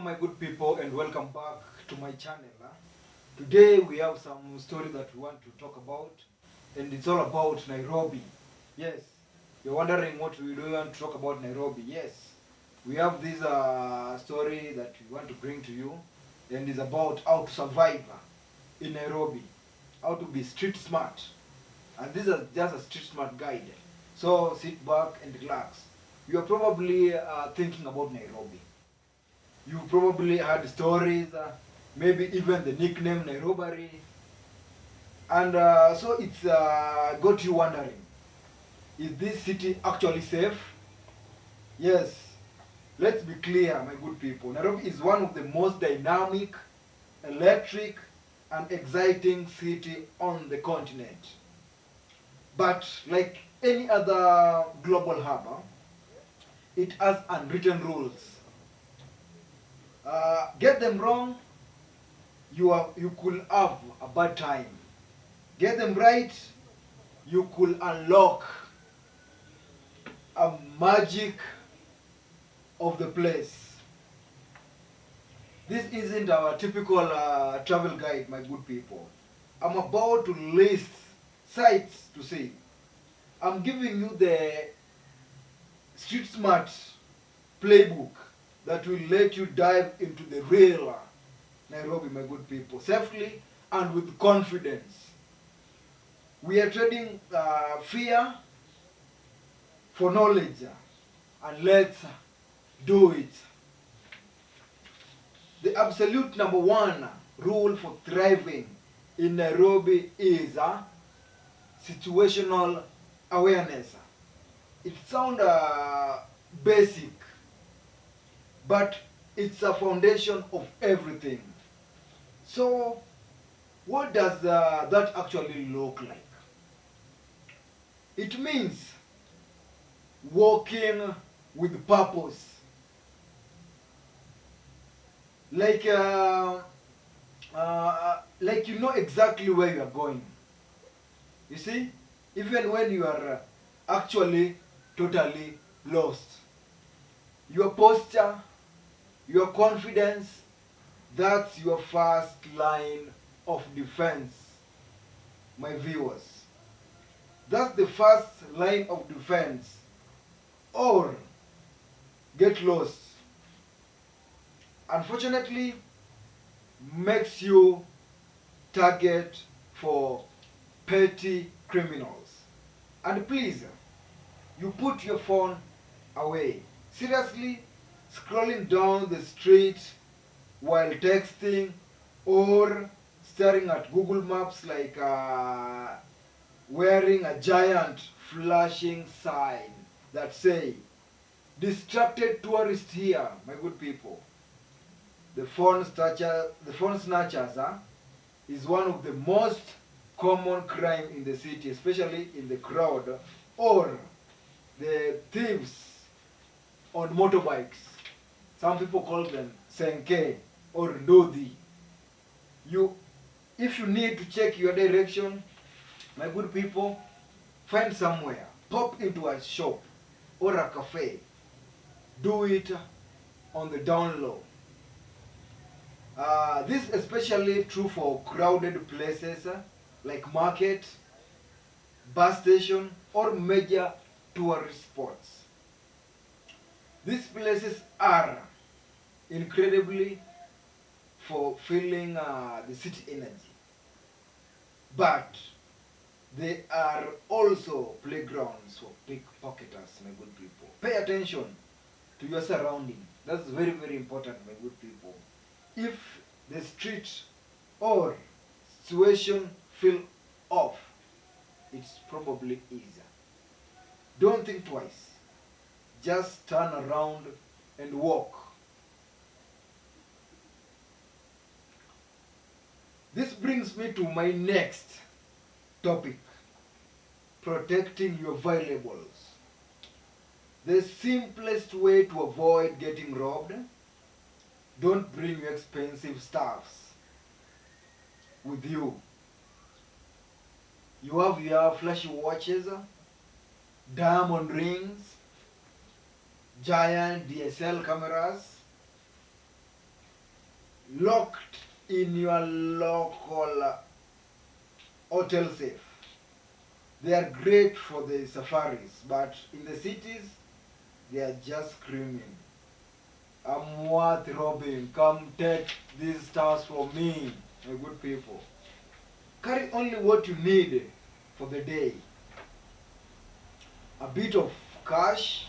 my good people, and welcome back to my channel. Today we have some story that we want to talk about, and it's all about Nairobi. Yes, you're wondering what we do want to talk about Nairobi. Yes, we have this story that we want to bring to you, and it's about how to survive in Nairobi, how to be street smart. And this is just a street smart guide. So sit back and relax. You are probably thinking about Nairobi. You probably heard stories, maybe even the nickname Nairobi, and so it's got you wondering: is this city actually safe? Yes. Let's be clear, my good people. Nairobi is one of the most dynamic, electric, and exciting city on the continent. But like any other global hub, it has unwritten rules. Get them wrong, you could have a bad time. Get them right, you could unlock a magic of the place. This isn't our typical travel guide, my good people. I'm about to list sites to see. I'm giving you the street smart playbook that will let you dive into the real Nairobi, my good people, safely and with confidence. We are trading fear for knowledge, and let's do it. The absolute number one rule for thriving in Nairobi is situational awareness. It sounds basic, but it's a foundation of everything. So, what does that actually look like? It means walking with purpose. Like you know exactly where you are going. You see, even when you are actually totally lost, your posture, your confidence, that's your first line of defense, my viewers. That's the first line of defense. Or get lost. Unfortunately, makes you target for petty criminals. And please, you put your phone away. Seriously, scrolling down the street while texting or staring at Google Maps like wearing a giant flashing sign that say, distracted tourist here, my good people. The phone snatchers is one of the most common crime in the city, especially in the crowd, or the thieves on motorbikes. Some people call them senke or ndodi. If you need to check your direction, my good people, find somewhere, pop into a shop or a cafe. Do it on the down low. This is especially true for crowded places like market, bus station, or major tourist spots. These places are incredibly for feeling the city energy, but they are also playgrounds for pickpocketers, my good people. Pay attention to your surrounding. That's very, very important, my good people. If the street or situation feel off, it's probably easier. Don't think twice. Just turn around and walk. This brings me to my next topic: protecting your valuables. The simplest way to avoid getting robbed: don't bring your expensive stuffs with you. You have your flashy watches, diamond rings, giant DSL cameras, locked in your local hotel safe. They are great for the safaris, but in the cities, they are just screaming, I'm worth robbing, come take these stars for me, my good people. Carry only what you need for the day. A bit of cash,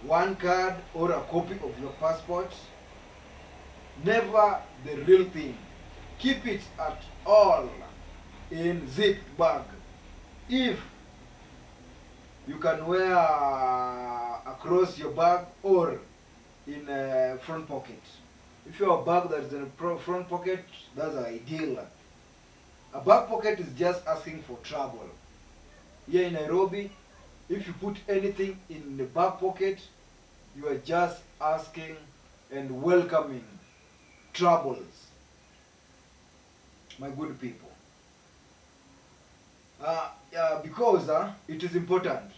one card or a copy of your passport. Never the real thing. Keep it at all in zip bag. If you can wear across your bag or in a front pocket. If you have a bag that's in a front pocket, that's ideal. A back pocket is just asking for trouble. Here in Nairobi, if you put anything in the back pocket, you are just asking and welcoming troubles, my good people. Because it is important.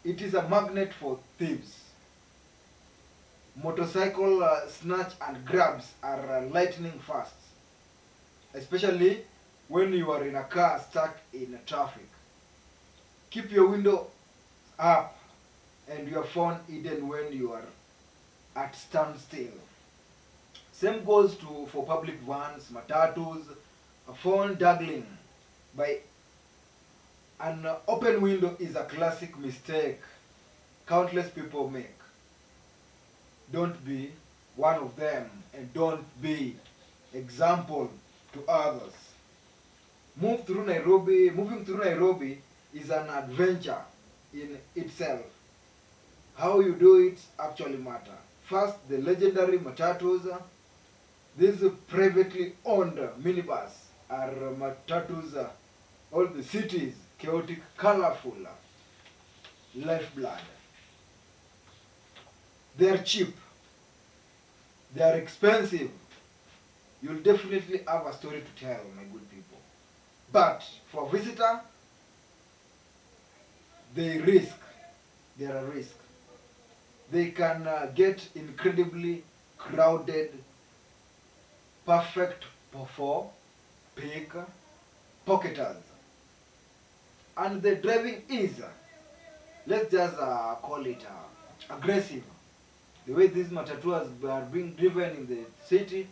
It is a magnet for thieves. Motorcycle snatch and grabs are lightning fast, especially when you are in a car stuck in traffic. Keep your window up and your phone hidden when you are at standstill. Same goes to for public vans, matatus. A phone dangling by an open window is a classic mistake countless people make. Don't be one of them, and don't be example to others. Moving through Nairobi is an adventure in itself. How you do it actually matter. First, the legendary matatus. These privately owned minibus are matatus. All the cities, chaotic, colorful lifeblood. They are cheap. They are expensive. You'll definitely have a story to tell, my good people. But for a visitor, they are a risk. They can get incredibly crowded, perfect for big pocketers. And the driving is, let's just call it aggressive. The way these matatus are being driven in the city,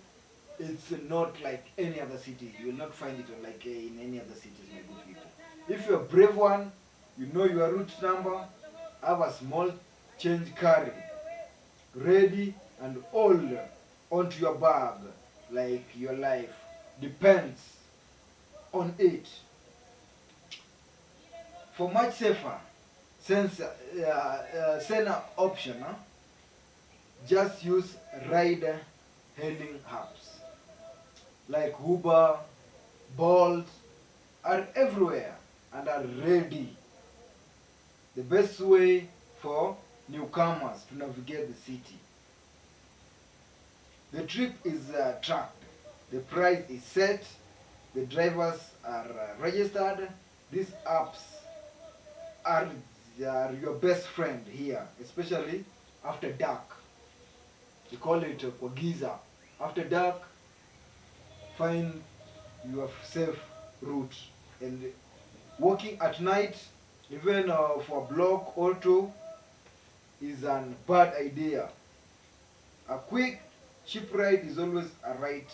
it's not like any other city. You will not find it like in any other cities, my good people. If you're a brave one, you know your route number, have a small change carry, ready and all onto your bag, like your life depends on it. For much safer, saner option, just use ride hailing apps like Uber, Bolt are everywhere and are ready. The best way for newcomers to navigate the city. The trip is tracked. The price is set. The drivers are registered. These apps are your best friend here, especially after dark. We call it kwa giza. After dark, find your safe route. And walking at night, even for a block or two, is a bad idea. A quick, cheap ride is always right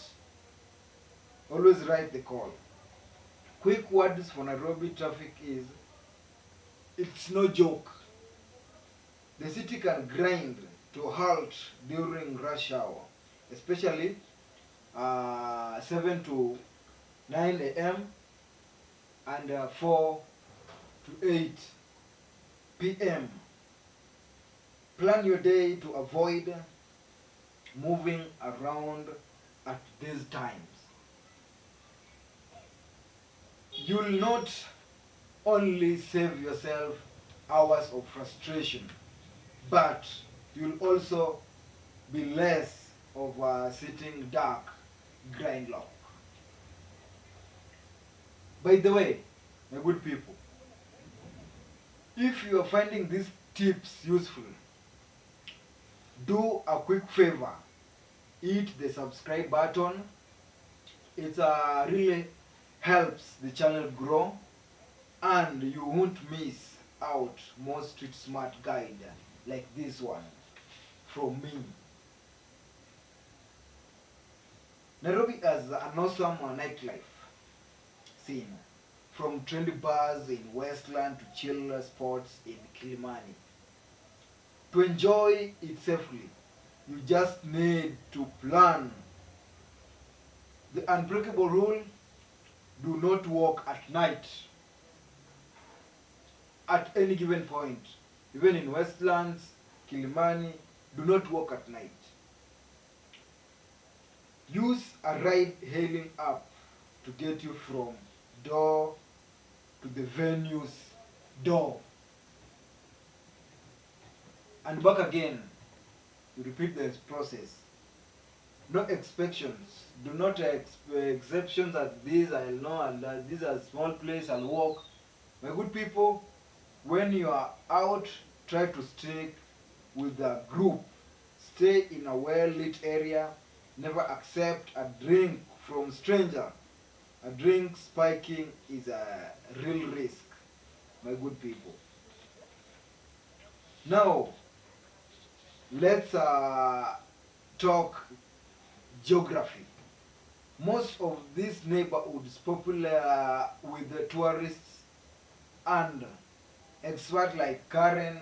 the call. Quick words for Nairobi traffic is, it's no joke. The city can grind to halt during rush hour, especially 7 to 9 a.m. and 4 to 8 p.m. Plan your day to avoid moving around at these times. You'll not only save yourself hours of frustration, but you'll also be less of a sitting dark grind lock. By the way, my good people, if you are finding these tips useful, do a quick favor. hit the subscribe button. It really helps the channel grow, and you won't miss out more street smart guide like this one from me. Nairobi has an awesome nightlife scene, from trendy bars in Westland to chill spots in Kilimani. To enjoy it safely, you just need to plan. The unbreakable rule: do not walk at night at any given point. Even in Westlands, Kilimani, do not walk at night. Use a ride hailing app to get you from door to the venue's door and back again. You repeat the process. No exceptions. Do not exceptions that these I'll know and that these are small place I'll walk. My good people, when you are out, try to stick with a group. Stay in a well-lit area. Never accept a drink from stranger. A drink spiking is a real risk, my good people. Now, let's talk geography. Most of these neighborhoods popular with the tourists and experts like Karen,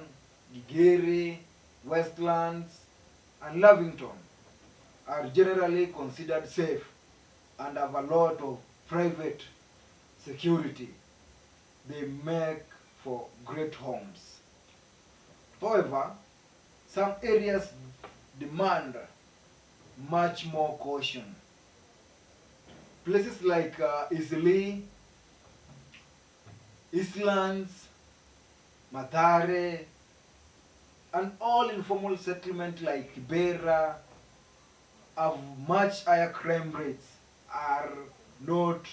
Gigiri, Westlands, and Lavington are generally considered safe and have a lot of private security. They make for great homes. However, some areas demand much more caution. Places like Isli, Islands, Mathare, and all informal settlement like Kibera have much higher crime rates, are not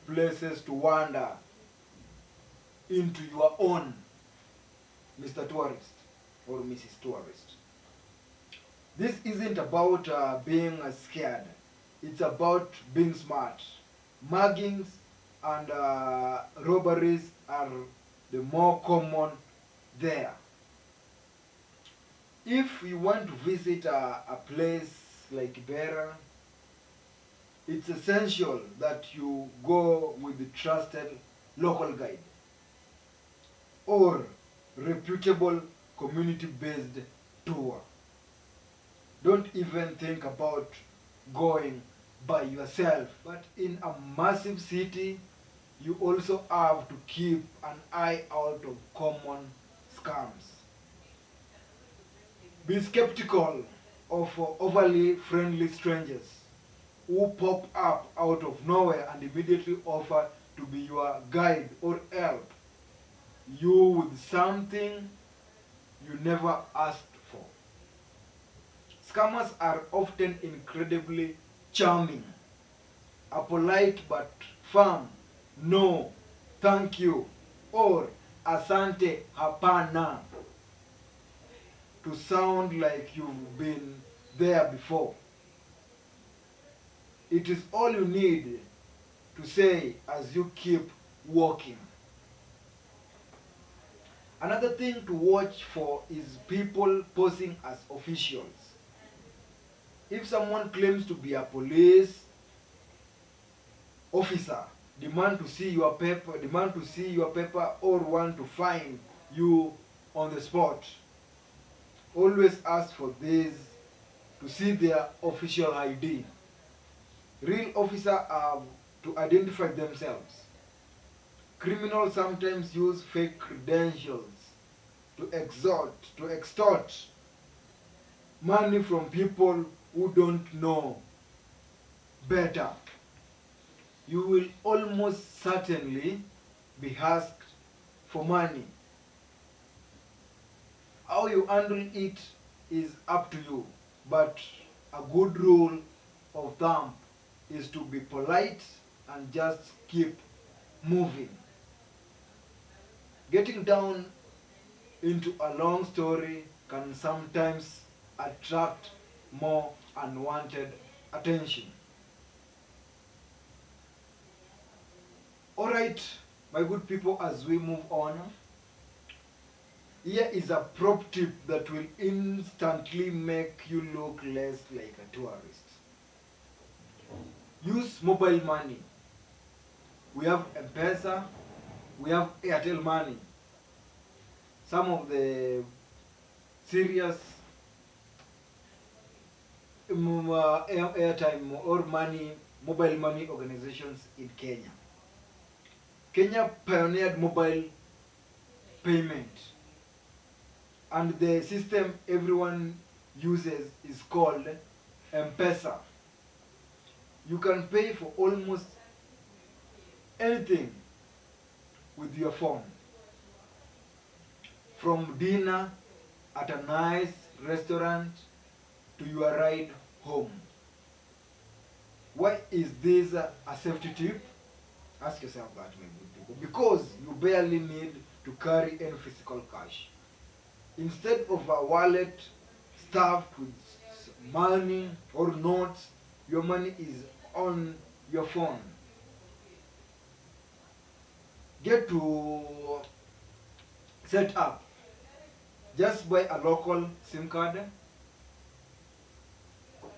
places to wander into your own, Mr. Tourist or Mrs. Tourist. This isn't about being scared. It's about being smart. Muggings and robberies are the more common there. If you want to visit a place like Ibera, it's essential that you go with the trusted local guide or reputable community-based tour. Don't even think about going by yourself. But in a massive city, you also have to keep an eye out of common scams. Be skeptical of overly friendly strangers who pop up out of nowhere and immediately offer to be your guide or help you with something you never asked for. Scammers are often incredibly charming. A polite but firm "no, thank you" or "asante hapana" to sound like you've been there before. It is all you need to say as you keep walking. Another thing to watch for is people posing as officials. If someone claims to be a police officer, demand to see your paper or want to find you on the spot, always ask for this to see their official ID. Real officers have to identify themselves. Criminals sometimes use fake credentials to extort money from people who don't know better. You will almost certainly be asked for money. How you handle it is up to you, but a good rule of thumb is to be polite and just keep moving. Getting down into a long story can sometimes attract more unwanted attention. Alright, my good people, as we move on, here is a prop tip that will instantly make you look less like a tourist. Use mobile money. We have M-Pesa, we have Airtel money. Some of the serious airtime or mobile money organizations in Kenya. Kenya pioneered mobile payment, and the system everyone uses is called M-Pesa. You can pay for almost anything with your phone, from dinner at a nice restaurant to your ride home. Why is this a safety tip? Ask yourself that, my good people. Because you barely need to carry any physical cash. Instead of a wallet stuffed with money or notes, your money is on your phone. Get to set up. Just buy a local SIM card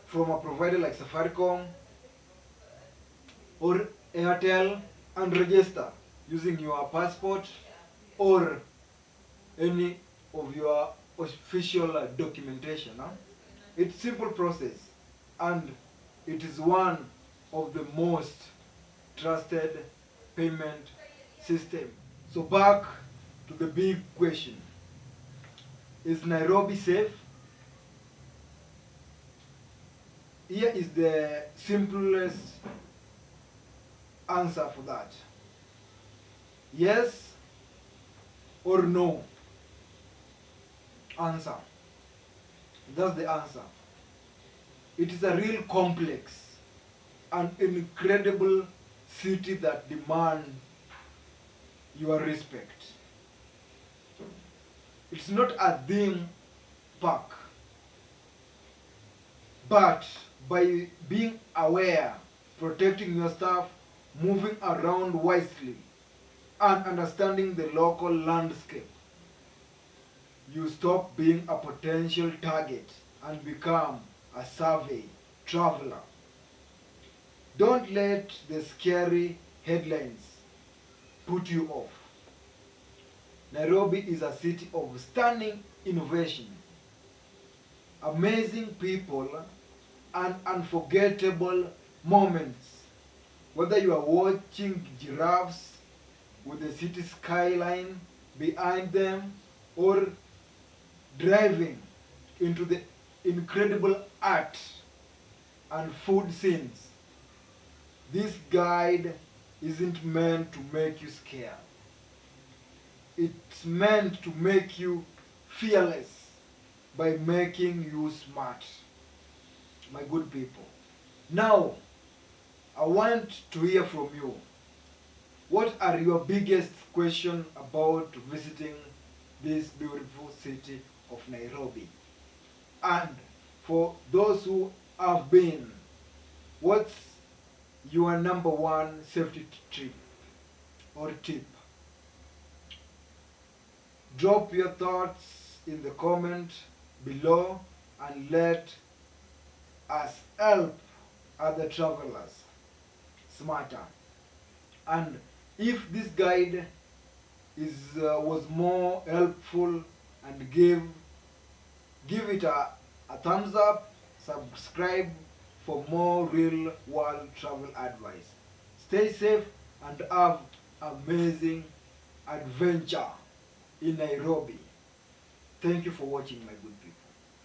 from a provider like Safaricom or Airtel and register using your passport or any of your official documentation. It's a simple process, and it is one of the most trusted payment system. So back to the big question. Is Nairobi safe? Here is the simplest answer for that. Yes or no. Answer. That's the answer. It is a real complex and incredible city that demands your respect. It's not a theme park, but by being aware, protecting your stuff, moving around wisely, and understanding the local landscape, you stop being a potential target and become a savvy traveler. Don't let the scary headlines put you off. Nairobi is a city of stunning innovation, amazing people, and unforgettable moments. Whether you are watching giraffes with the city skyline behind them or driving into the incredible art and food scenes, this guide isn't meant to make you scared. It's meant to make you fearless by making you smart, my good people. Now, I want to hear from you. What are your biggest questions about visiting this beautiful city of Nairobi? And for those who have been, what's your number one safety trip or tip? Drop your thoughts in the comment below and let us help other travelers smarter. And if this guide was more helpful, and give it a thumbs up, subscribe for more real world travel advice. Stay safe and have amazing adventure in Nairobi. Thank you for watching, my good people.